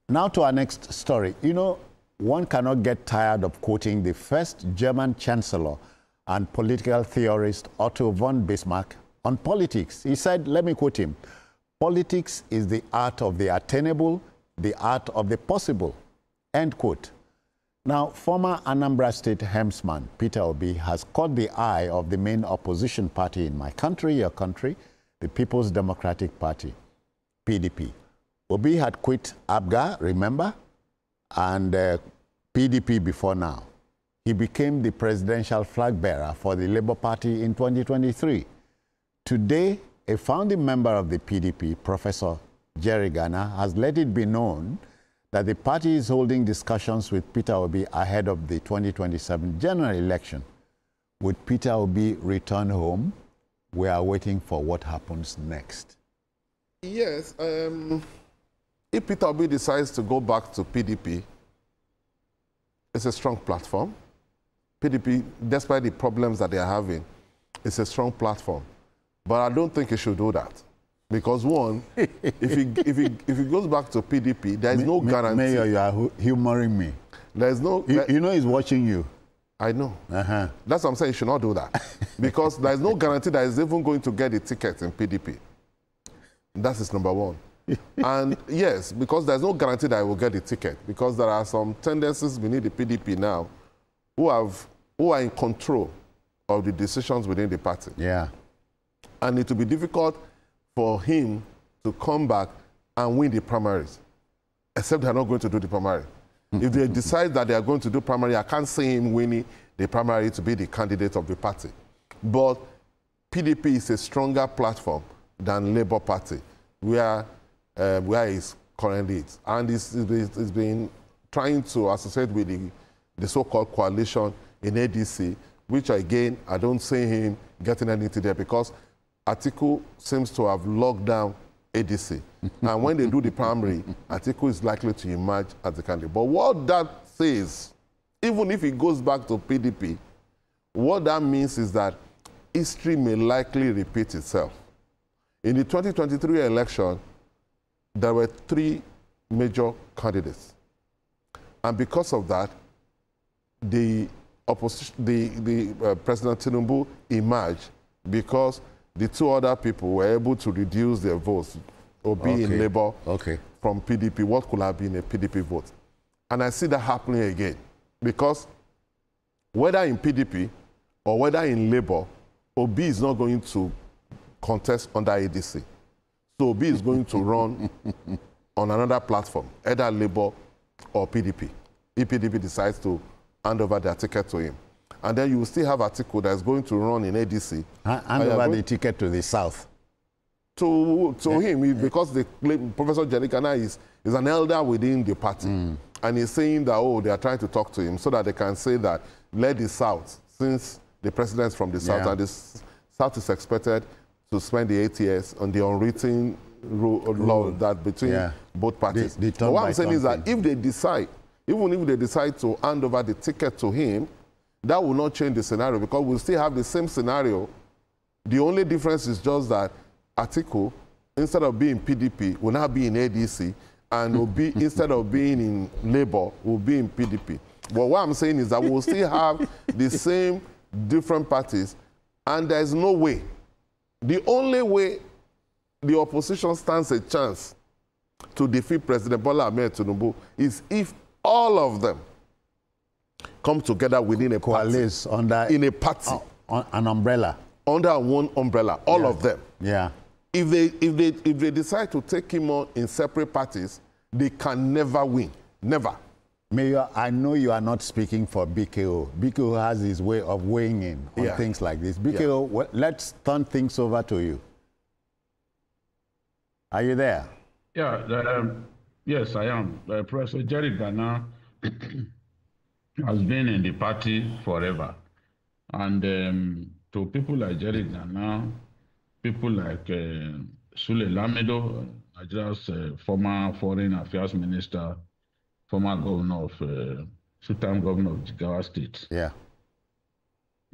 Now to our next story. You know, one cannot get tired of quoting the first German chancellor and political theorist Otto von Bismarck on politics. He said, let me quote him, "Politics is the art of the attainable, the art of the possible," end quote. Now, former Anambra State helmsman Peter Obi has caught the eye of the main opposition party in my country, your country, the People's Democratic Party, PDP. Obi had quit ABGA, remember, and PDP before now. He became the presidential flag bearer for the Labour Party in 2023. Today, a founding member of the PDP, Professor Gana, has let it be known that the party is holding discussions with Peter Obi ahead of the 2027 general election. Would Peter Obi return home? We are waiting for what happens next. Yes. If Peter Obi decides to go back to PDP, it's a strong platform. PDP, despite the problems that they are having, it's a strong platform. But I don't think he should do that. Because one, if he goes back to PDP, there is no guarantee. Mayor, you are humoring me. There is no. You know he's watching you. I know. That's what I'm saying. You should not do that. Because there is no guarantee that he's even going to get a ticket in PDP. That is number one. And yes, because there's no guarantee that he will get a ticket. Because there are some tendencies within the PDP now who are in control of the decisions within the party. Yeah. And it will be difficult for him to come back and win the primaries, except they're not going to do the primary. If they decide that they are going to do primary, I can't see him winning the primary to be the candidate of the party. But PDP is a stronger platform than Labour Party, where he's currently is. And it's been trying to associate with the so-called coalition in ADC, which again, I don't see him getting anything there because Atiku seems to have locked down ADC. And when they do the primary, Atiku is likely to emerge as the candidate. But what that says, even if he goes back to PDP, what that means is that history may likely repeat itself. In the 2023 election, there were 3 major candidates. And because of that, the President Tinubu emerged because the 2 other people were able to reduce their votes, Obi in Labour from PDP, what could have been a PDP vote. And I see that happening again. Because whether in PDP or whether in Labour, Obi is not going to contest under ADC. So Obi is going to run on another platform, either Labour or PDP, if PDP decides to hand over their ticket to him. And then you will still have Atiku that is going to run in ADC. Hand over the ticket to the south. To him, because Professor Gana is an elder within the party. And he's saying that, oh, they are trying to talk to him so that they can say that, let the south, since the president is from the south, and the south is expected to spend the 8 years on the unwritten law that between both parties. But what I'm saying is that if they decide, even if they decide to hand over the ticket to him, that will not change the scenario because we'll still have the same scenario. The only difference is just that Atiku, instead of being PDP, will now be in ADC, and will be, instead of being in Labour, will be in PDP. But what I'm saying is that we'll still have the same different parties, and there's no way. The only way the opposition stands a chance to defeat President Bola Ahmed Tinubu is if all of them come together within a coalesce party, under in a party, an umbrella, under one umbrella, all of them. Yeah. If they decide to take him on in separate parties, they can never win, never. Mayor, I know you are not speaking for BKO. BKO has his way of weighing in on things like this. BKO, let's turn things over to you. Are you there? Yeah, yes, I am. Professor Gana has been in the party forever. And to people like Gana, people like Sule Lamido, Nigeria's former foreign affairs minister, former governor of, two-time governor of Jigawa State. Yeah.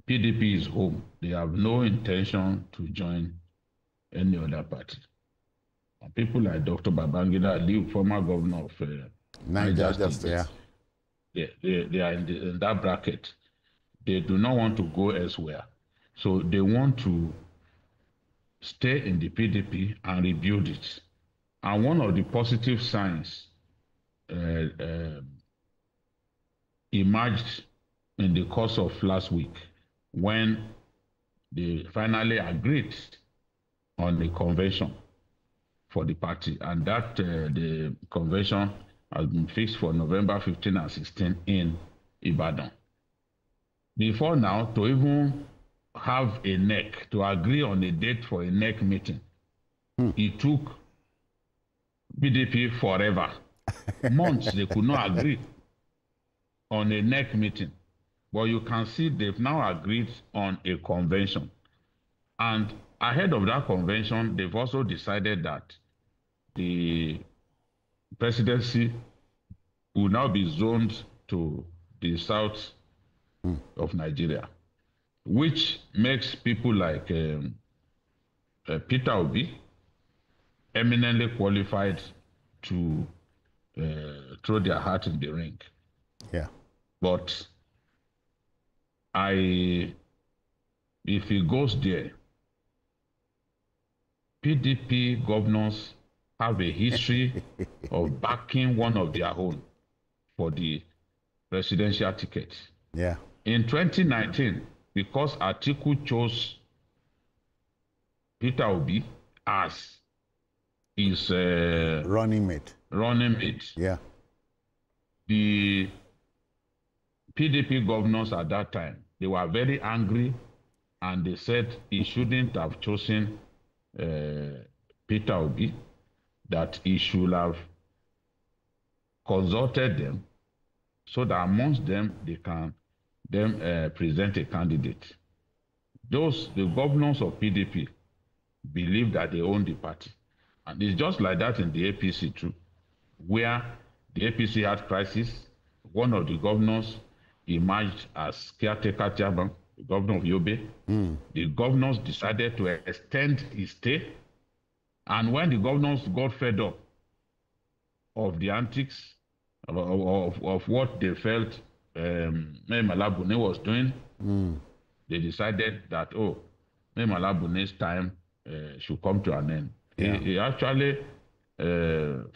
PDP is home. They have no intention to join any other party. And people like Dr. Babangida Ali, former governor of Niger State. Yeah. They are in that bracket. They do not want to go elsewhere. So they want to stay in the PDP and rebuild it. And one of the positive signs emerged in the course of last week when they finally agreed on the convention for the party, and that the convention has been fixed for November 15 and 16 in Ibadan. Before now, to even have a NEC, to agree on a date for a NEC meeting, it took PDP forever. Months they could not agree on a NEC meeting. But you can see they've now agreed on a convention. And ahead of that convention, they've also decided that the presidency will now be zoned to the south of Nigeria, which makes people like Peter Obi eminently qualified to throw their hat in the ring. Yeah. But if he goes there, PDP governors have a history of backing one of their own for the presidential ticket. Yeah. In 2019, because Atiku chose Peter Obi as his running mate. Yeah. The PDP governors at that time, they were very angry, and they said he shouldn't have chosen Peter Obi, that he should have consulted them so that amongst them they can then present a candidate. The governors of PDP believe that they own the party. And it's just like that in the APC too, where the APC had crisis. One of the governors emerged as caretaker chairman, the governor of Yobe. The governors decided to extend his stay. And when the governors got fed up of the antics, of what they felt Malabune was doing, they decided that, Malabune's time should come to an end. Yeah. He actually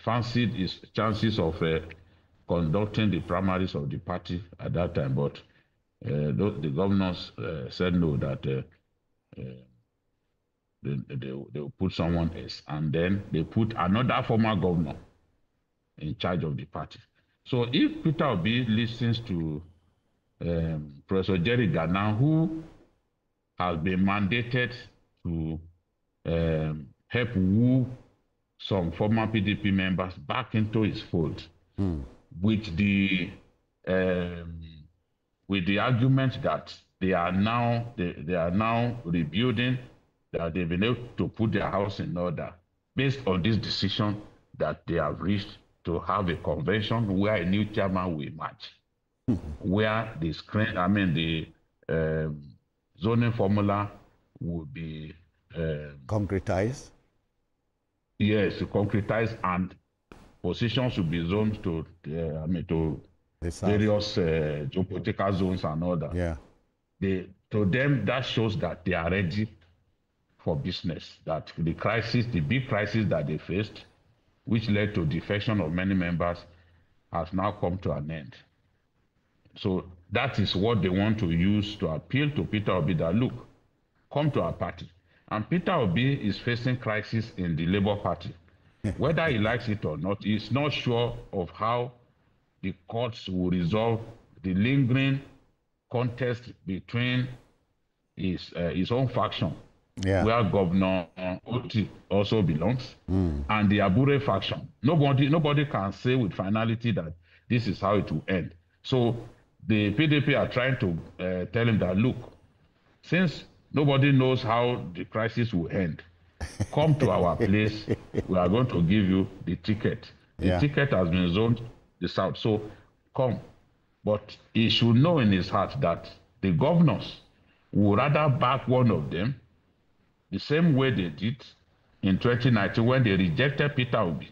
fancied his chances of conducting the primaries of the party at that time, but the governors said no, that they will put someone else, and then they put another former governor in charge of the party. So if Peter Obi listens to Professor Jerry Gana, who has been mandated to help woo some former PDP members back into his fold, with the argument that they are now rebuilding, that they've been able to put their house in order based on this decision that they have reached to have a convention where a new chairman will emerge, where the zoning formula will be concretized. Yes, concretized, and positions will be zoned to various geopolitical zones and all that. Yeah. To them, that shows that they are ready for business, that the big crisis that they faced, which led to defection of many members, has now come to an end. So that is what they want to use to appeal to Peter Obi, that look, come to our party. And Peter Obi is facing crisis in the Labour Party. Whether he likes it or not, he's not sure of how the courts will resolve the lingering contest between his own faction, where Governor Oti also belongs, and the Abure faction. Nobody can say with finality that this is how it will end. So the PDP are trying to tell him that, look, since nobody knows how the crisis will end, come to our place. We are going to give you the ticket. The ticket has been zoned the south, so come. But he should know in his heart that the governors would rather back one of them the same way they did in 2019 when they rejected Peter Obi.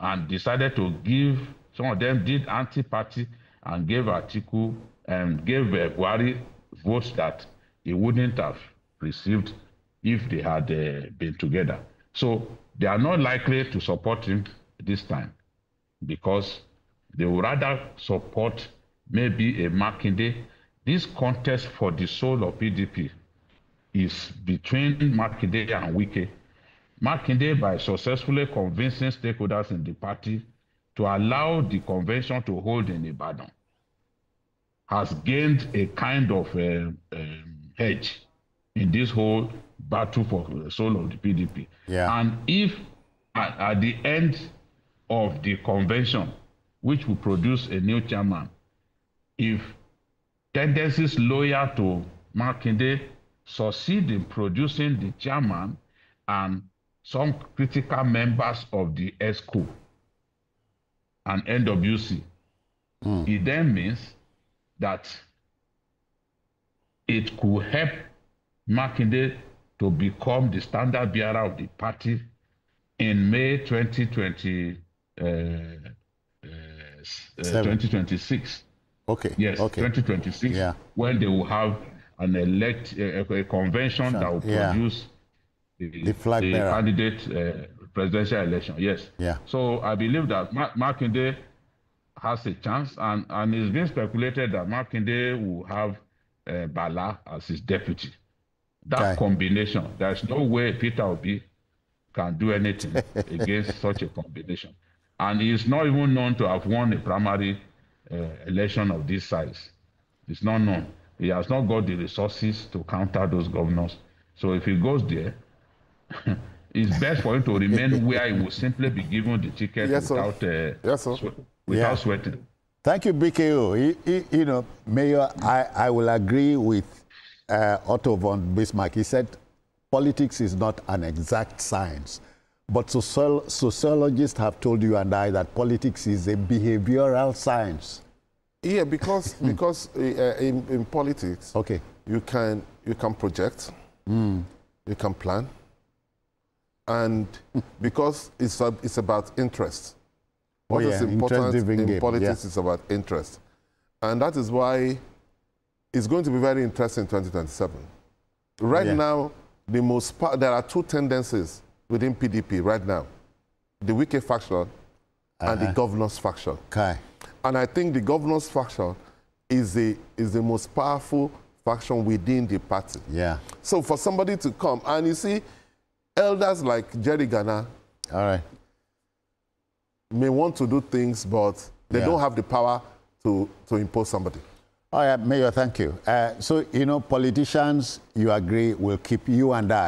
and decided to give, some of them did anti-party and gave Atiku and gave Buhari votes that he wouldn't have received if they had been together. So they are not likely to support him this time because they would rather support maybe a Makinde. This contest for the soul of PDP is between Makinde and Wike. Makinde, by successfully convincing stakeholders in the party to allow the convention to hold in Ibadan, has gained a kind of hedge in this whole battle for the soul of the PDP. Yeah. And if at the end of the convention, which will produce a new chairman, if tendencies loyal to Makinde succeed in producing the chairman and some critical members of the ESCO and NWC, it then means that it could help Makinde to become the standard bearer of the party in May 2026. Okay. Yes, okay. 2026, yeah. when they will have an a convention that will produce the candidate presidential election. Yes. Yeah. So I believe that Makinde has a chance, and it's been speculated that Makinde will have Bala as his deputy. That combination, there's no way Peter Obi can do anything against such a combination. And he's not even known to have won a primary election of this size. It's not known. He has not got the resources to counter those governors. So if he goes there, it's best for him to remain where he will simply be given the ticket without sweating. Thank you, BKO. You know, Mayor, I will agree with Otto von Bismarck. He said politics is not an exact science. But sociologists have told you and I that politics is a behavioral science. Yeah, because in politics, okay, you can project, you can plan, and because it's about interest. What is important in politics is about interest, and that is why it's going to be very interesting in 2027. Right now, there are two tendencies within PDP right now: the Wike faction and the governors faction. Okay. And I think the governors faction is the most powerful faction within the party. Yeah. So for somebody to come, and you see, elders like Jerry Gana, all right, may want to do things, but they don't have the power to impose somebody. All right, Mayor, thank you. So, you know, politicians, you agree, will keep you and I